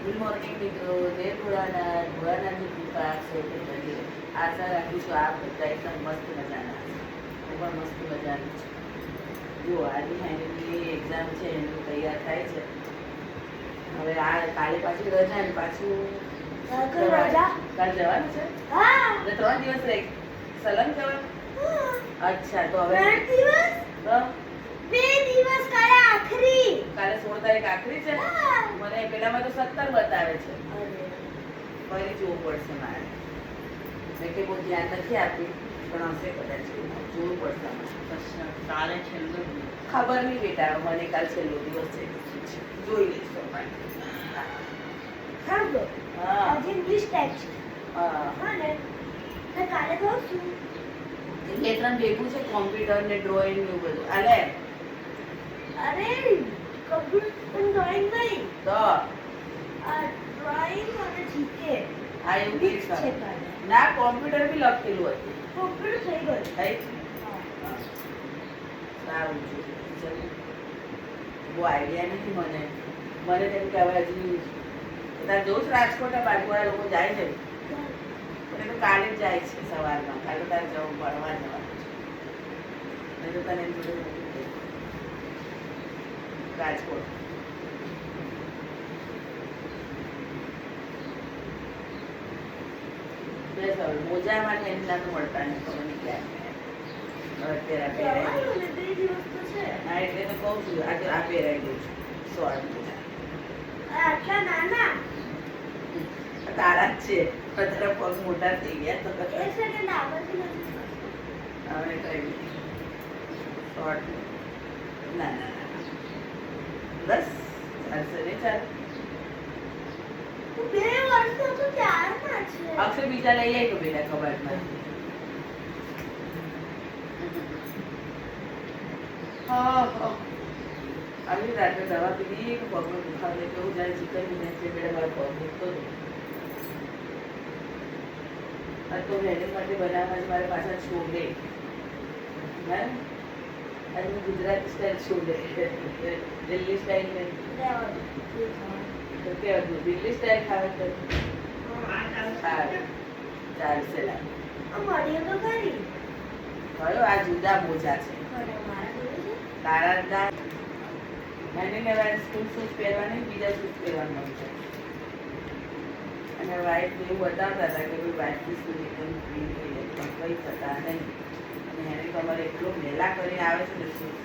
Good morning મિત્રો, જય ભોળાનાથ. ભોળાનાથની કૃપા છે કે કરીએ. આશા રાખું છું આપ બધા એકદમ મસ્ત મજાના છે. હું પણ મસ્ત મજાની છું. જો આજની ફાઇનલી એક્ઝામ છે એનું તૈયાર થાય છે. હવે આ કાલે પાછી રજા ને પાછું કાલે જવાનું છે. એટલે 3 દિવસ રહી સલંગ જવાનું. અચ્છા તો હવે તો કાલે 16 તારીખ આખરી છે. મને પેલામાં તો 17 બતાવે છે. ફરી જોવું પડશે મારે. મેં કે બહુ ધ્યાન નથી આપ્યું પણ હશે કદાચ જોવું પડશે મારે. કાલે છેલ્લો ખબર નહીં બેટા, મને કાલ છેલ્લો દિવસ છે જોઈ લઈશું. લેત્રમ ભેગું છે કોમ્પ્યુટર ને ડ્રોઈંગ ને બધું. અરે કમ્પ્યુટર ડ્રોઈંગ નહીં તો ડ્રોઈંગ અને જીકે આ એવું કે છે ના કોમ્પ્યુટર બી લખેલું હતું. કમ્પ્યુટર થઈ ગયું થઈ સારું છે. બહુ આઈડિયા નથી મને. મને તેમ કે હવે હજી બધા જોઉં છું રાજકોટ બાજુવાળા લોકો જાય છે પણ એ તો કાલે જ જાય છે સવારમાં. કાલે તારે જવું ભણવા જવાનું છે. મેં તો તને એમ કીધું રાજકોટ મોજા માટે એમના તો મળતા નહીં. ખબર નહીં ક્યાં અત્યારે પહેરાય. હા એટલે તો કહું છું આજે આ પહેરાઈ દઉં છું શોર્ટ મોજા. આટલા નાના તારા જ છે. અત્યારે પગ મોટા થઈ ગયા તો એક સેકન્ડ આવડતી નથી. હવે કઈ શોર્ટ ના ના ના બસ ચાલશે ને. ચાલ 2 વર્ષ તો ત્યારના છે. અક્ષર બીજા લઈ આવી તો બેટા કબાટમાં. આવી રાત્રે દવા પીધી પગમાં દુખાવે કેવું જાય ચિકન બિઝનેસ છે બેટા મારો પગ દુખતો હતો. આ તો વેડિંગ માટે બનાવવા મારે પાછા છોડે. હે આજે હું ગુજરાતી સ્ટાઇલ છોડે દિલ્હી સ્ટાઇલ નહીં. તો કેવું હતું દિલ્હી સ્ટાઇલ ખાવે તો ચાલશે. મળ્યો તો ખરી. કયો આ જુદા મોજા છે તારા. એને લેવા સ્કૂલ શૂઝ પહેરવાની બીજા શૂઝ પહેરવાનું છે. અને વાઇફ એવું બતાવતા હતા કે ભાઈ વાઇફની શૂઝ એકદમ ક્લીન થઈ જાય પણ કંઈ થતા નહીં. અને એને તમારે એટલો મેલા કરીને આવે છે ને શૂઝ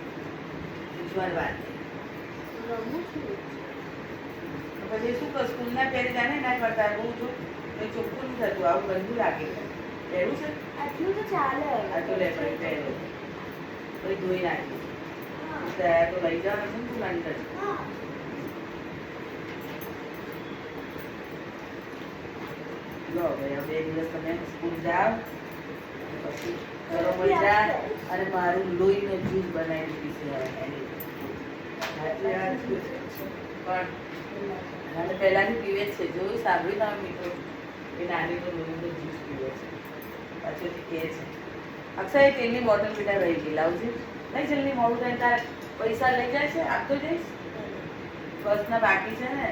પૂછવાની વાત નહીં. પછી શું કર સ્કૂલના પહેરી જાણે ના કરતા બહુ જો કંઈ ચોખ્ખું નહીં થતું. આવું ગંદુ લાગે છે. પહેરવું છે આટલું તો ચાલે. આટલું લે પછી પહેરો પછી ધોઈ નાખ્યું. ત્યાં તો લઈ જવાનું છે ને તું અંદર. લો ભાઈ હવે 2 દિવસ તમે સ્કૂલ જાઓ પછી ઘરો મળી જાય અને મારું લોહીનો જ્યુસ બનાવી પીશે. પણ અને પહેલાંથી પીવે જ છે. જોયું સાંભળ્યું તમે મિત્રો એ નાનીનો લોહીનો જ્યુસ પીવે છે. પાછળથી કહે છે અક્ષય તેલની બોટલ પીટા રહી ગઈ લાવજે. નહીં જલ્દી મોડું થાય તારે પૈસા લઈ જાય છે આપતો જઈશ. બસના બાકી છે ને.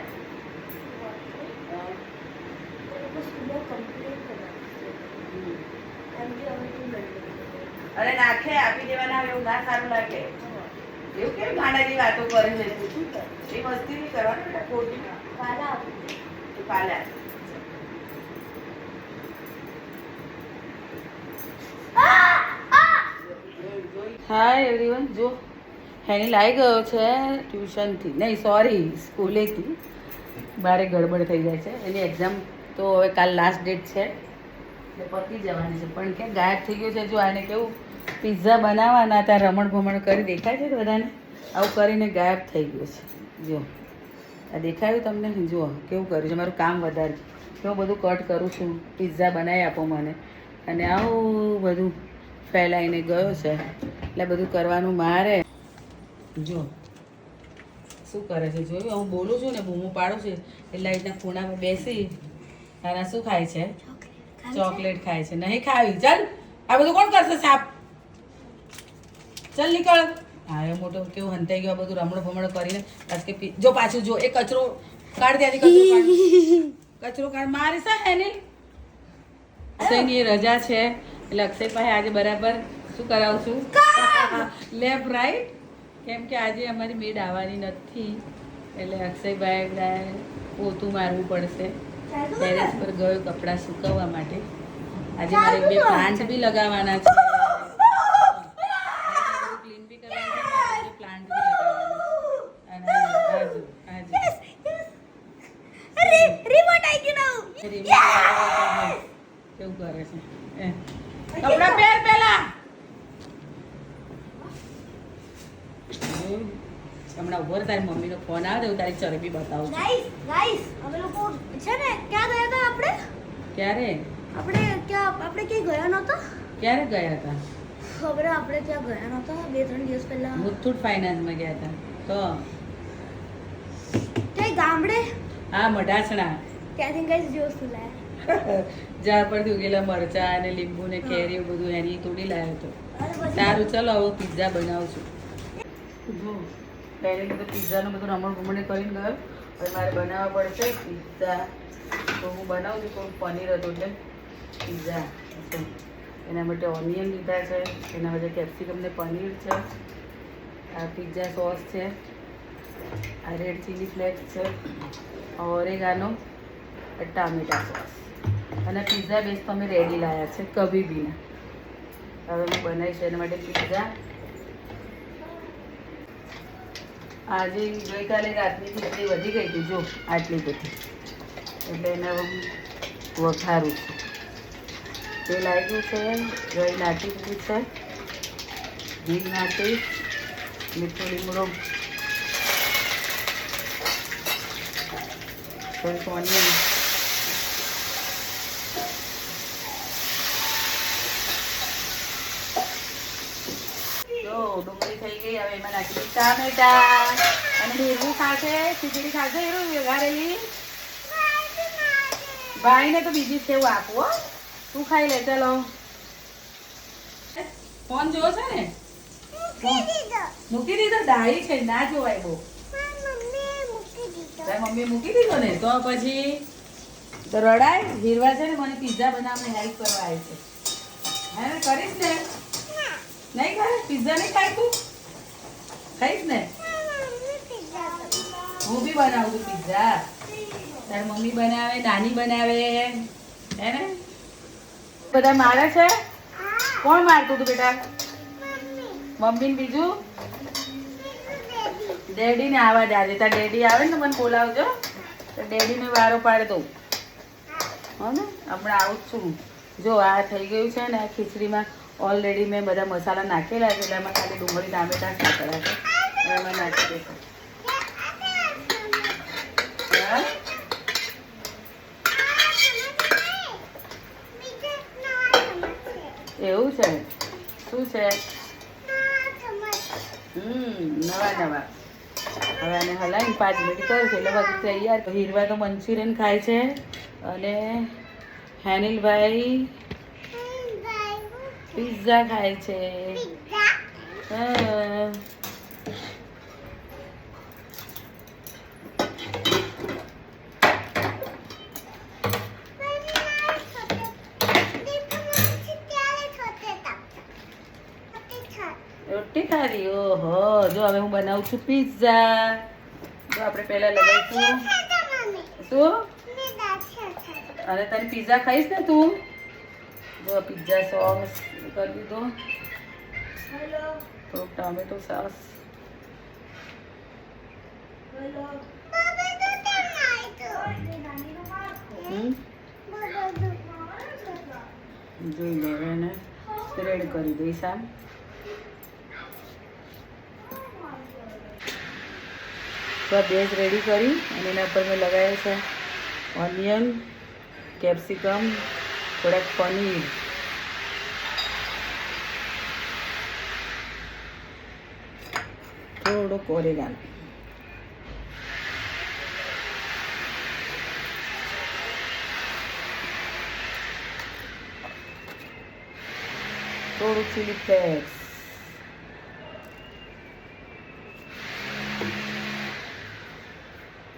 અરે નાખે આપી દેવાના એવું ના સારું લાગે. એવું કેમ ગાંડાની વાતો કરી છે તું? શું કર એ મસ્તી નહીં કરવાની બેટા ખોટી. કાલે હાય એવરીવન. જો હેની લાવી ગયો છે ટ્યુશનથી, નહીં સોરી સ્કૂલેથી. બારે ગડબડ થઈ જાય છે. એની એક્ઝામ તો હવે કાલ લાસ્ટ ડેટ છે એટલે પતી જવાની છે. પણ ક્યાં ગાયબ થઈ ગયો છે. જો આને કેવું પિઝા બનાવવાના ત્યાં રમણ ભમણ કરી દેખાય છે બધાને. આવું કરીને ગાયબ થઈ ગયો છે. જો આ દેખાયું તમને? જુઓ કેવું કર્યું છે. મારું કામ વધારે કેવું બધું કટ કરું છું. પિઝા બનાવી આપો મને અને આવું બધું ફેલાઈને ગયો છે એટલે બધું કરવાનું મારે. જો શું કરે છે જોયું? હું બોલું છું ને બૂમો પાડું છું એટલે રીતના ખૂણા પર બેસી અને શું ખાય છે? ચોકલેટ ખાય છે. નહીં ખાવી. ચાલ આ બધું કોણ કરશે સાપ? ચાલ નીકળ. હા એ મોટો કેવું હંતાઈ ગયો બધું રમણો ભમણો કરીને. કે જો પાછું જો એ કચરો કાઢ ત્યાંથી કચરો કાઢ મારે શા હે ને અક્ષયની રજા છે એટલે અક્ષય પાસે આજે બરાબર શું કરાવશું લેફ્ટ રાઈટ કેમ કે આજે અમારી મેડ આવવાની નથી એટલે અક્ષયભાઈ પોતું મારવું પડશે ટેરેસ પર ગયો કપડાં સુકવવા માટે આજે મારે 2 પ્લાન્ટ બી લગાવવાના છે ક્લીન બી કરવાના છે મારે 2 પ્લાન્ટ બી લગાવવાના અને આજે રિમોટ આવી ગયું કેવું કરે છે કપડાં પહેર પહેલા હમણાં ઉભો તારી મમ્મીનો ફોન આવે તો તારી ચરબી બતાવું છું ગાઈસ અમે લોકો છે ને ક્યાં ગયા હતા આપણે ક્યારે આપણે ક્યાં ગયા નહોતા ક્યારે ગયા હતા ખબર આપણે ત્યાં ગયા નહોતા 2-3 દિવસ પહેલા મુથુટ ફાઇનાન્સમાં ગયા હતા તો કઈ ગામડે હા મઢાસણા ત્યાંથી ગાઈસ જ્યુસ લાયા જ્યાં પરથી ઉગેલા મરચા અને લીંબુ ને કેરી એવું બધું એની તોડી લાવ્યો હતો સારું ચલો હવે પિઝા બનાવું છું જો પહેલી તો પિઝાનું બધું રમણ ભમણે કરીને ગયો હવે મારે બનાવવા પડશે પિઝા તો હું બનાવું છું થોડું પનીર હતું એટલે પિઝા એના માટે ઓનિયન લીધા છે એના માટે કેપ્સિકમ ને પનીર છે આ પિઝા સોસ છે આ રેડ ચીલી ફ્લેક્સ છે ઓરેગાનો ટામેટા સોસ અને પિઝા બેઝ તો અમે રેડી લાવ્યા છે કભી બીના હવે હું બનાવીશ એના માટે પિઝા આજે ગઈકાલે રાતની ખીચડી વધી ગઈ હતી જો આટલી બધી એટલે એને વઘારું છું તેલ આવ્યું છે દહીં નાખી દીધું છે ઘી નાખી મીઠું લીમડો થોડીક ઓનિયન ડુંગળી થઈ ગઈ હવે એમાં નાખી ટામેટા અને ભેગું ખાશે ખીચડી ખાશે એવું વઘારેલી ભાઈને તો બીજી સેવ આપો તું ખાઈ લે ચલો ફોન જોવો છે ને મૂકી દીધો ડાળી છે ના જોવાય બહુ મમ્મી મૂકી દીધો ને તો પછી તો રડાય હીરવા છે ને મને પિઝા બનાવવાની હેલ્પ કરવા આવી છે હે કરીશ ને નહીં ખાય પિઝા નહીં ખાય તું ખાઈશ ને હું બી બનાવું છું પિઝા તારી મમ્મી બનાવે નાની બનાવે હે ને બધા મારે છે કોણ મારતું હતું બેટા મમ્મી ને બીજું ડેડી ને આવા જ આજે તાર ડેડી આવે ને મને બોલાવજો તો ડેડી ને વારો પાડી દઉં હો ને હમણાં આવું જ છું જો આ થઈ ગયું છે ને આ ખીચડીમાં ઓલરેડી મેં બધા મસાલા નાખેલા છે એટલે એમાં ખાલી ડુંગળી ટામેટા નાખેલા છે એમાં નાખી દઈશું એવું છે શું છે નવા નવા હવે આને હલાવીને 5 મિનિટ કરું છું એટલે બધું તૈયાર હીરવા તો મંચુરિયન ખાય છે અને હેનિલભાઈ પિઝા ખાય છે રોટી ખાધી ઓહો જો હવે હું બનાવું છું પિઝા જો આપણે પહેલા લગાવીશું શું અને તને પિઝા ખાઈશ ને તું જો પિઝા સોસ કરી દીધો થોડુંક ટામેટો સોસ જોઈ લે એને સ્પ્રેડ કરી દઈશ આમ તો બેઝ રેડી કરી અને એના ઉપર મેં લગાવ્યા છે ઓનિયન કેપ્સિકમ થોડાક પનીર થોડોક ઓરેગાનો થોડું ચીલી ફ્લેક્સ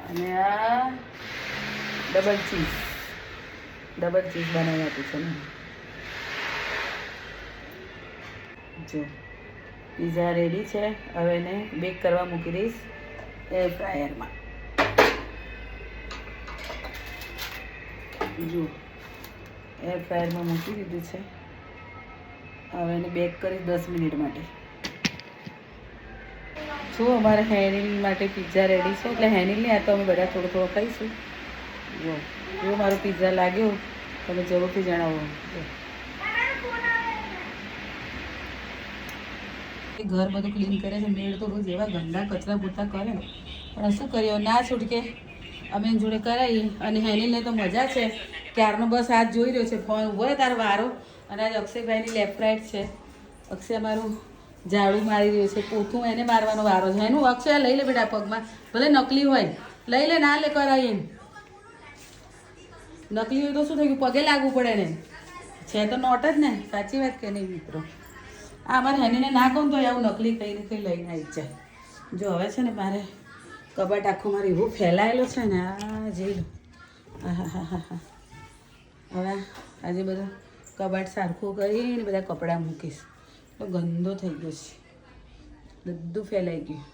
અને આ ડબલ ચીઝ બનાવી આપું છું ને. જો પીઝા રેડી છે. હવે એને બેક કરવા મૂકી દઈશ એર ફ્રાયરમાં. જો એર ફ્રાયરમાં મૂકી દીધું છે. હવે એને બેક કરીશ 10 મિનિટ માટે. જો અમારે હેનિલ માટે પિઝા રેડી છે. એટલે હેનિલ નહીં, આ તો અમે બધા થોડો થોડો ખાઈશું. જો મારો પિઝા લાગ્યો તમે જરૂરથી જણાવો. ઘર બધું ક્લીન કરે છે. મેળ તો રોજ એવા ગંદા કચરા પોતા કરે ને, પણ શું કર્યો ના છૂટકે અમે એની જોડે કરાવી. અને હેનિલને તો મજા છે, ક્યારનો બસ હાથ જોઈ રહ્યો છે. ફોન ઉભો રહે તારો વારો. અને આજ અક્ષયભાઈની લેફ્ટ રાઈટ છે. અક્ષય મારું ઝાડુ મારી રહ્યો છે, પોતું એને મારવાનો વારો છે એનું. અક્ષય લઈ લે બેટા પગમાં, ભલે નકલી હોય લઈ લે, ના લે કરાય એમ. નકલી હોય તો શું થઈ ગયું, પગે લાગવું પડે ને. છે તો નોટ જ ને, સાચી વાત કે નહીં મિત્રો? આ અમારે હેનીને ના કહું તો આવું નકલી કંઈ ને કંઈ લઈને આવી જાય. જો હવે છે ને મારે કબાટ આખું મારે એવું ફેલાયેલો છે ને, આ જોઈ લો. હા. હવે આજે બધું કબાટ સરખું કરીને બધા કપડાં મૂકીશ. તો ગંદો થઈ ગયો છે, બધું ફેલાઈ ગયું.